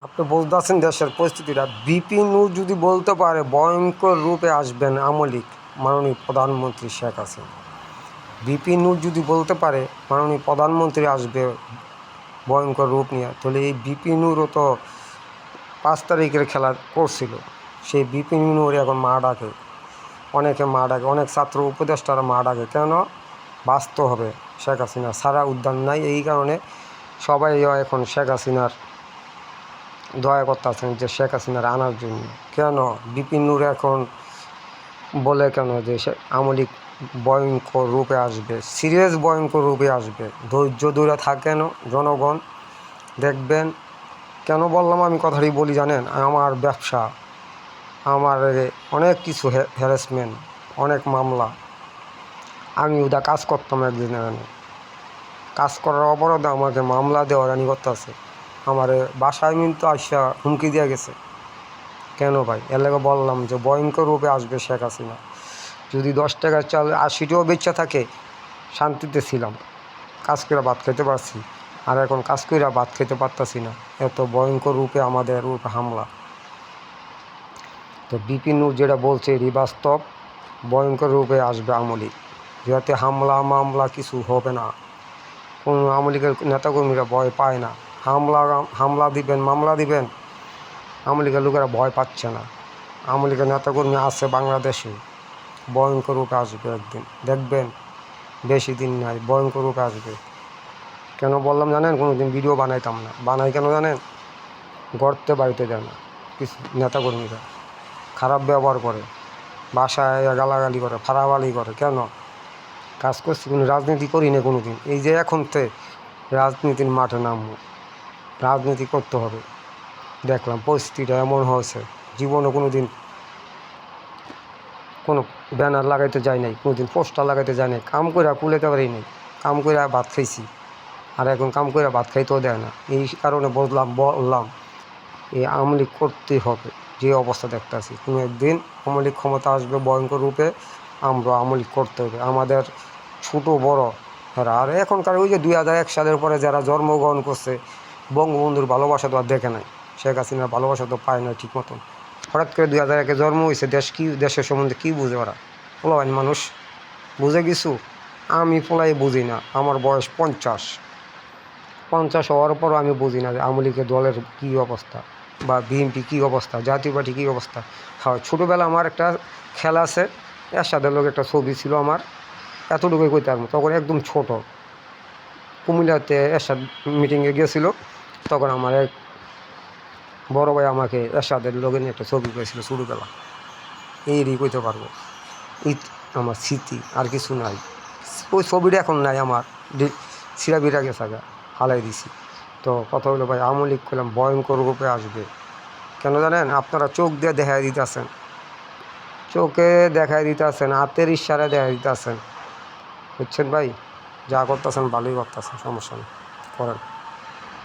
আপনি বুঝতেছেন দেশের পরিস্থিতিটা। বিপিনু যদি বলতে পারে ভয়ঙ্কর রূপে আসবেন আমলিক মাননীয় প্রধানমন্ত্রী শেখ হাসিনা, বিপিনু যদি বলতে পারে মাননীয় প্রধানমন্ত্রী আসবে ভয়ঙ্কর রূপ নিয়ে, তাহলে এই বিপিনুরও তো 5 তারিখের খেলা করছিল। সেই বিপিনুর এখন মা ডাকে, অনেকে মা ডাকে, অনেক ছাত্র উপদেষ্টারা মা ডাকে। কেন? বাঁচতে হবে, শেখ হাসিনা সারা উদ্যান নাই। এই কারণে সবাই এখন শেখ হাসিনার দয়া করতেছেন যে শেখ হাসিনার আনার জন্য। কেন বিপিনুর এখন বলে কেন যে আমলিক ভয়ঙ্কর রূপে আসবে, সিরিয়াস ভয়ঙ্কর রূপে আসবে? ধৈর্য ধরে থাকেন জনগণ, দেখবেন। কেন বললাম আমি কথাটি বলি জানেন? আমার ব্যবসা, আমার অনেক কিছু হ্যারাসমেন্ট, অনেক মামলা। আমি ওটা কাজ করতাম একদিন, এখানে কাজ করার অপরাধে আমাকে মামলা দেওয়ারানি করতেছে। আমার বাসায় কিন্তু আসা হুমকি দিয়ে গেছে। কেন ভাই? এর লাগে বললাম যে ভয়ঙ্কর রূপে আসবে শেখ হাসিনা। যদি 10 টাকার চাল 80টাও বেচা থাকে, শান্তিতে ছিলাম, কাজ করে ভাত খেতে পারছি। আর এখন কাজ করে ভাত খেতে পারতাছি না, এত ভয়ঙ্কর রূপে আমাদের রূপে হামলা। তো বিপিনুর যেটা বলছে এটি বাস্তব, ভয়ঙ্কর রূপে আসবে আমলি। যাতে হামলা মামলা কিছু হবে না, কোনো আওয়ামী লীগের নেতাকর্মীরা ভয় পায় না। হামলা দিবেন, মামলা দিবেন, আওয়ামী লীগের লোকেরা ভয় পাচ্ছে না। আওয়ামী লীগের নেতাকর্মী আছে বাংলাদেশে, ভয়ঙ্কর রূপে আসবে একদিন, দেখবেন। বেশি দিন নাই, ভয়ঙ্কর রূপে আসবে। কেন বললাম জানেন? কোনো দিন ভিডিও বানাইতাম না। বানাই কেন জানেন? গড়তে বাড়িতে দেয় না কিছু নেতাকর্মীরা, খারাপ ব্যবহার করে, বাসায় গালাগালি করে, ফাড়াবালি করে। কেন? কাজ করছি, কোনো রাজনীতি করি না কোনো দিন। এই যে এখন রাজনীতির মাঠে নামবো, রাজনীতি করতে হবে। দেখলাম পরিস্থিতিটা এমন হয়েছে, জীবনে কোনো দিন কোনো ব্যানার লাগাইতে যাই নাই, কোনো দিন পোস্টার লাগাইতে যাই নাই, কাম করে কুলাইতে পারি নাই, কাম করে ভাত খাইছি। আর এখন কাম করে ভাত খাইতেও দেয় না। এই কারণে বললাম এই আওয়ামী লীগ করতেই হবে। যে অবস্থা দেখতেছি, কোনো একদিন আওয়ামী লীগ ক্ষমতা আসবে ভয়ঙ্কর রূপে, আমরা আওয়ামী লীগ করতে হবে। আমাদের ছোটো বড় এরা, আর এখনকার ওই যে 2001 সালের পরে যারা জন্মগ্রহণ করছে, বঙ্গবন্ধুর ভালোবাসা তো আর দেখে নাই, শেখ হাসিনার ভালোবাসা তো পায় না ঠিক মতন। হঠাৎ করে 2001-এ জন্ম হয়েছে, দেশের সম্বন্ধে কী বুঝে ওরা? পোলাবান মানুষ বুঝে কিছু? আমি পোলাই বুঝি না। আমার বয়স 50 হওয়ার পরও আমি বুঝি না যে আওয়ামী লীগের দলের কী অবস্থা, বা বিএনপি কী অবস্থা, জাতীয় পার্টি কী অবস্থা। হ্যাঁ, ছোটোবেলা আমার একটা খেলা আছে, এরশাদের লোক একটা ছবি ছিল আমার, এতটুকুই কইতে পারবো। তখন একদম ছোট, কুমিল্লাতে এরশাদ মিটিংয়ে গিয়েছিল, তখন আমার এক বড় ভাই আমাকে এরশাদের লোকে নিয়ে একটা ছবি পেয়েছিল ছোটোবেলা। এই কইতে পারবো। ঈদ আমার স্মৃতি, আর কিছু নাই। ওই ছবিটা এখন নাই আমার, ছিঁড়া বিড়া গেছে, হালাই দিছি। তো কথা হলো ভাই, আওয়ামী লীগ করলাম ভয়ঙ্কর রূপে আসবে। কেন জানেন? আপনারা চোখ দিয়ে দেখাই দিতেছেন, চোখে দেখাই দিতেছেন, হাতের ইশারায় দেখাই দিতেছেন, বুঝছেন ভাই? যা করতেছেন ভালোই করতেছেন, সমস্যা নেই, করেন।